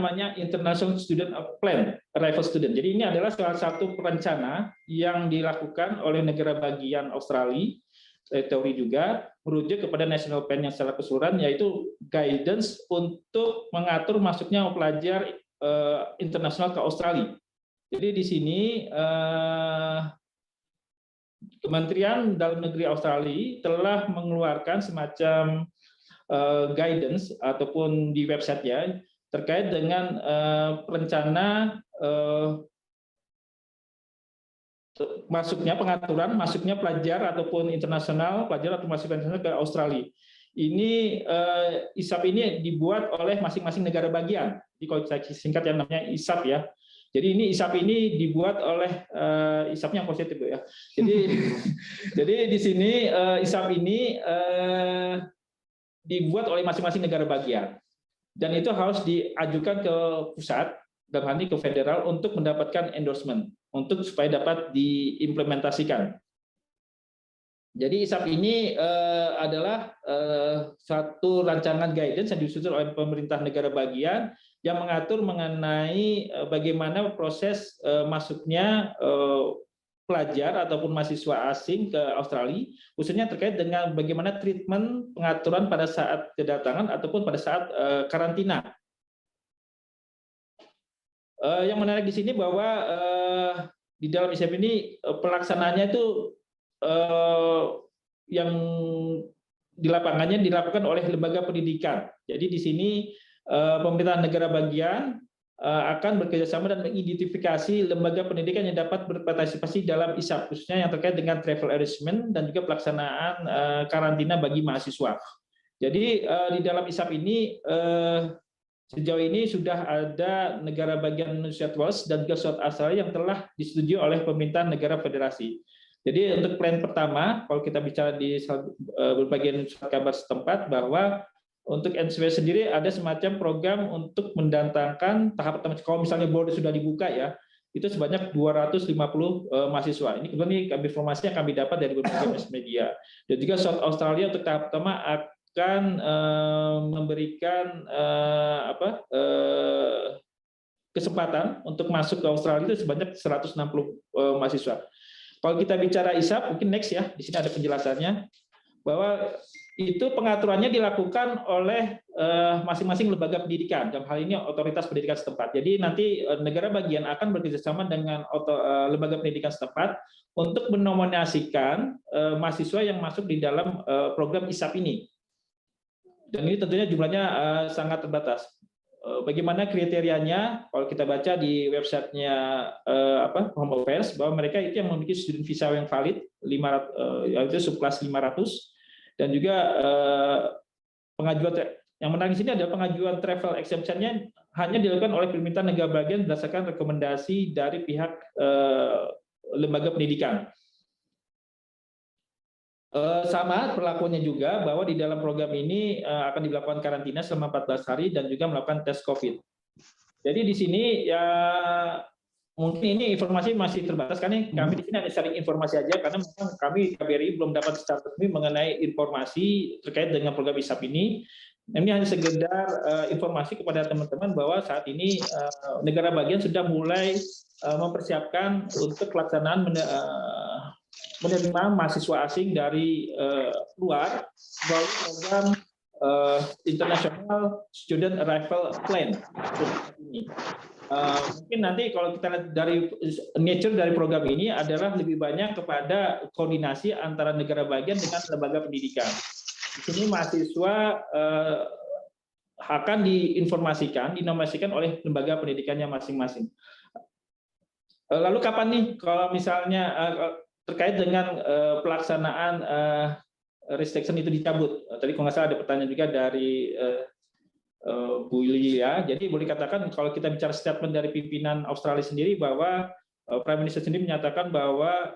namanya International Student Plan, Arrival Student. Jadi ini adalah salah satu perencana yang dilakukan oleh negara bagian Australia, teori juga, merujuk kepada National Plan yang secara keseluruhan, yaitu guidance untuk mengatur masuknya pelajar internasional ke Australia. Jadi di sini Kementerian Dalam Negeri Australia telah mengeluarkan semacam guidance ataupun di website-nya terkait dengan rencana pengaturan masuknya pelajar ataupun internasional, pelajar atau mahasiswa internasional ke Australia. Ini ISAP ini dibuat oleh masing-masing negara bagian. Jadi kalau singkat yang namanya ISAP ya. Jadi ini ISAP ini dibuat oleh ISAP yang positif ya. Jadi di sini ISAP ini dibuat oleh masing-masing negara bagian, dan itu harus diajukan ke pusat dan nanti ke federal untuk mendapatkan endorsement untuk supaya dapat diimplementasikan. Jadi ISAP ini adalah satu rancangan guidance yang disusun oleh pemerintah negara bagian yang mengatur mengenai bagaimana proses masuknya pelajar ataupun mahasiswa asing ke Australia, khususnya terkait dengan bagaimana treatment pengaturan pada saat kedatangan ataupun pada saat karantina. Yang menarik di sini bahwa di dalam ISAP ini pelaksanaannya itu yang di lapangannya dilakukan oleh lembaga pendidikan. Jadi di sini pemerintah negara bagian akan bekerjasama dan mengidentifikasi lembaga pendidikan yang dapat berpartisipasi dalam ISAP, khususnya yang terkait dengan travel arrangement dan juga pelaksanaan karantina bagi mahasiswa. Jadi di dalam ISAP ini sejauh ini sudah ada negara bagian New South Wales dan juga South Australia yang telah disetujui oleh pemerintah negara federasi. Jadi untuk plan pertama, kalau kita bicara di berbagai surat kabar setempat, bahwa untuk NSW sendiri ada semacam program untuk mendatangkan tahap pertama. Kalau misalnya border sudah dibuka ya, itu sebanyak 250 mahasiswa. Ini kebetulan informasi yang kami dapat dari berbagai mass media. Dan juga South Australia untuk tahap pertama akan memberikan kesempatan untuk masuk ke Australia itu sebanyak 160 mahasiswa. Kalau kita bicara ISAP, mungkin next ya, di sini ada penjelasannya bahwa itu pengaturannya dilakukan oleh masing-masing lembaga pendidikan, dalam hal ini otoritas pendidikan setempat. Jadi nanti negara bagian akan bekerjasama dengan lembaga pendidikan setempat untuk menominasikan mahasiswa yang masuk di dalam program ISAP ini. Dan ini tentunya jumlahnya sangat terbatas. Bagaimana kriterianya? Kalau kita baca di websitenya Home Affairs, bahwa mereka itu yang memiliki student visa yang valid 500, yaitu subclass 500. Dan juga pengajuan yang menarik di sini adalah pengajuan travel exemption-nya hanya dilakukan oleh permintaan negara bagian berdasarkan rekomendasi dari pihak lembaga pendidikan. Sama perlakuannya juga bahwa di dalam program ini akan dilakukan karantina selama 14 hari dan juga melakukan tes COVID. Jadi di sini ya mungkin ini informasi masih terbatas, karena kami di sini hanya sharing informasi aja, karena memang kami KBRI belum dapat secara resmi mengenai informasi terkait dengan program ISAP ini. Ini hanya sekedar informasi kepada teman-teman bahwa saat ini negara bagian sudah mulai mempersiapkan untuk pelaksanaan menerima mahasiswa asing dari luar melalui program International Student Arrival Plan ini. Mungkin nanti kalau kita lihat dari nature dari program ini adalah lebih banyak kepada koordinasi antara negara bagian dengan lembaga pendidikan. Di sini mahasiswa akan dinominasikan oleh lembaga pendidikannya masing-masing. Lalu kapan nih kalau misalnya terkait dengan pelaksanaan restriction itu dicabut? Tadi kalau nggak salah ada pertanyaan juga dari Bu Lia. Jadi boleh dikatakan kalau kita bicara statement dari pimpinan Australia sendiri bahwa Prime Minister sendiri menyatakan bahwa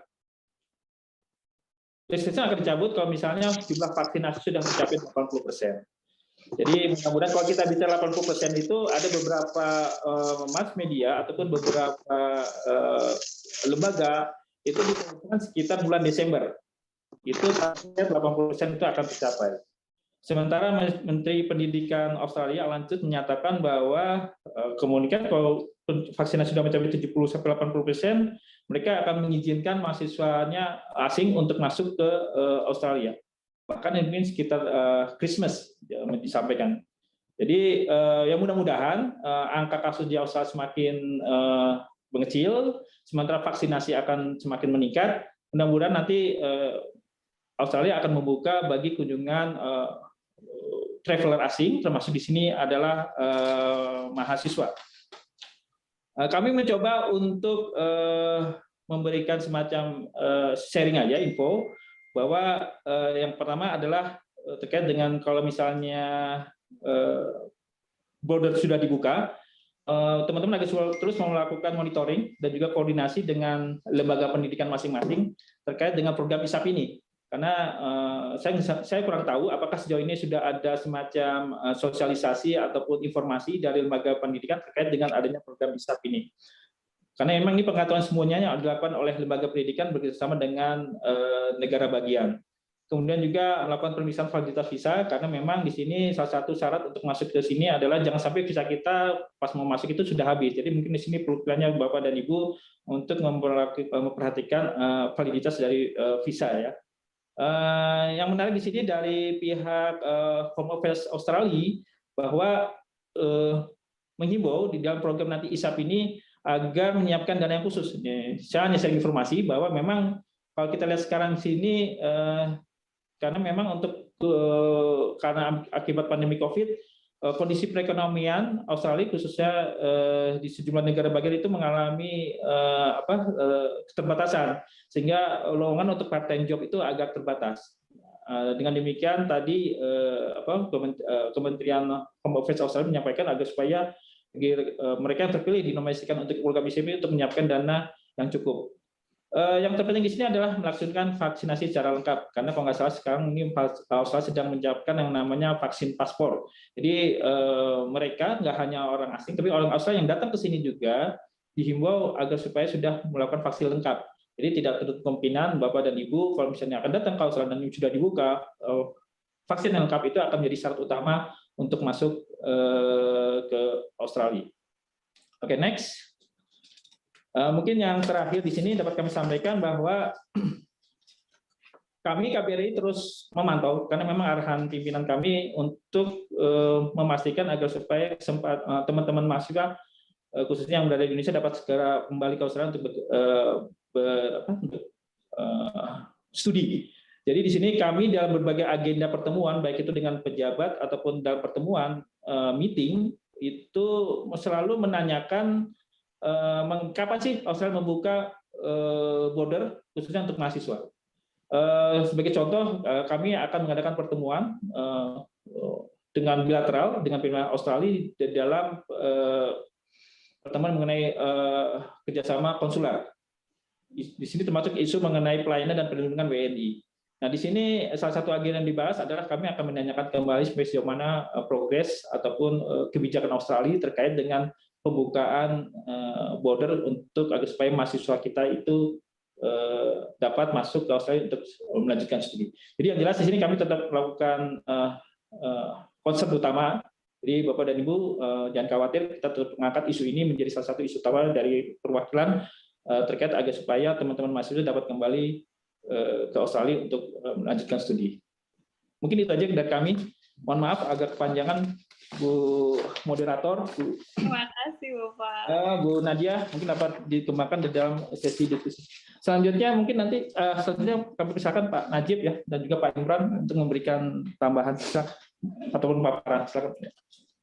restriction akan dicabut kalau misalnya jumlah vaksinasi sudah mencapai 80%. Jadi mudah-mudahan kalau kita bicara 80% itu ada beberapa mass media ataupun beberapa lembaga itu diperkirakan sekitar bulan Desember. Itu target 80% itu akan tercapai. Sementara Menteri Pendidikan Australia Alan Tudge menyatakan bahwa kemungkinan kalau vaksinasi sudah mencapai 70-80%, mereka akan mengizinkan mahasiswanya asing untuk masuk ke Australia. Bahkan mungkin sekitar Christmas disampaikan. Jadi ya mudah-mudahan angka kasus di Australia semakin mengecil, sementara vaksinasi akan semakin meningkat. Mudah-mudahan nanti Australia akan membuka bagi kunjungan traveler asing, termasuk di sini adalah mahasiswa. Kami mencoba untuk memberikan semacam sharing aja info bahwa yang pertama adalah terkait dengan kalau misalnya border sudah dibuka, teman-teman akan terus melakukan monitoring dan juga koordinasi dengan lembaga pendidikan masing-masing terkait dengan program ISAP ini. Karena saya kurang tahu apakah sejauh ini sudah ada semacam sosialisasi ataupun informasi dari lembaga pendidikan terkait dengan adanya program ISAP ini. Karena memang ini pengaturan semuanya yang dilakukan oleh lembaga pendidikan bekerjasama dengan negara bagian. Kemudian juga melakukan pemeriksaan validitas visa, karena memang di sini salah satu syarat untuk masuk ke sini adalah jangan sampai visa kita pas mau masuk itu sudah habis. Jadi mungkin di sini perlu kiranya Bapak dan Ibu untuk memperhatikan validitas dari visa ya. Yang menarik di sini dari pihak Home Affairs Australia bahwa menghimbau di dalam program nanti ISAP ini agar menyiapkan dana yang khusus. Saya hanya share informasi bahwa memang kalau kita lihat sekarang di sini karena memang untuk karena akibat pandemi COVID, kondisi perekonomian Australia khususnya di sejumlah negara bagian itu mengalami keterbatasan, sehingga lowongan untuk part-time job itu agak terbatas. Dengan demikian tadi Kementerian Home Affairs Australia menyampaikan agar supaya mereka yang terpilih dinominasikan untuk program ISAP untuk menyiapkan dana yang cukup. Yang terpenting di sini adalah melaksanakan vaksinasi secara lengkap, karena kalau nggak salah sekarang ini Australia sedang menyiapkan yang namanya vaksin paspor. Jadi mereka nggak hanya orang asing, tapi orang Australia yang datang ke sini juga dihimbau agar supaya sudah melakukan vaksin lengkap. Jadi tidak tertutup kemungkinan Bapak dan Ibu kalau misalnya akan datang ke Australia dan sudah dibuka, vaksin yang lengkap itu akan menjadi syarat utama untuk masuk ke Australia. Oke, next. Mungkin yang terakhir di sini dapat kami sampaikan bahwa kami KBRI terus memantau, karena memang arahan pimpinan kami untuk memastikan agar supaya teman-teman mahasiswa khususnya yang berada di Indonesia dapat segera kembali ke Australia untuk studi. Jadi di sini kami dalam berbagai agenda pertemuan, baik itu dengan pejabat ataupun dalam pertemuan meeting, itu selalu menanyakan kapan sih Australia membuka border khususnya untuk mahasiswa. Sebagai contoh, kami akan mengadakan pertemuan dengan bilateral dengan pimpinan Australia dalam pertemuan mengenai kerjasama konsuler. Di sini termasuk isu mengenai pelayanan dan perlindungan WNI. Nah, di sini salah satu agenda yang dibahas adalah kami akan menanyakan kembali sejauh mana progres ataupun kebijakan Australia terkait dengan pembukaan border untuk agar supaya mahasiswa kita itu dapat masuk ke Australia untuk melanjutkan studi. Jadi yang jelas di sini kami tetap melakukan konsep utama. Jadi Bapak dan Ibu jangan khawatir, kita tetap mengangkat isu ini menjadi salah satu isu utama dari perwakilan terkait agar supaya teman-teman mahasiswa dapat kembali ke Australia untuk melanjutkan studi. Mungkin itu aja dari kami. Mohon maaf agak kepanjangan, Bu moderator. Terima kasih Bapak. Bu Nadia, mungkin dapat dikembangkan di dalam sesi diskusi. Selanjutnya mungkin nanti selanjutnya kami persilakan Pak Najib ya dan juga Pak Imran untuk memberikan tambahan ataupun paparan. Silakan.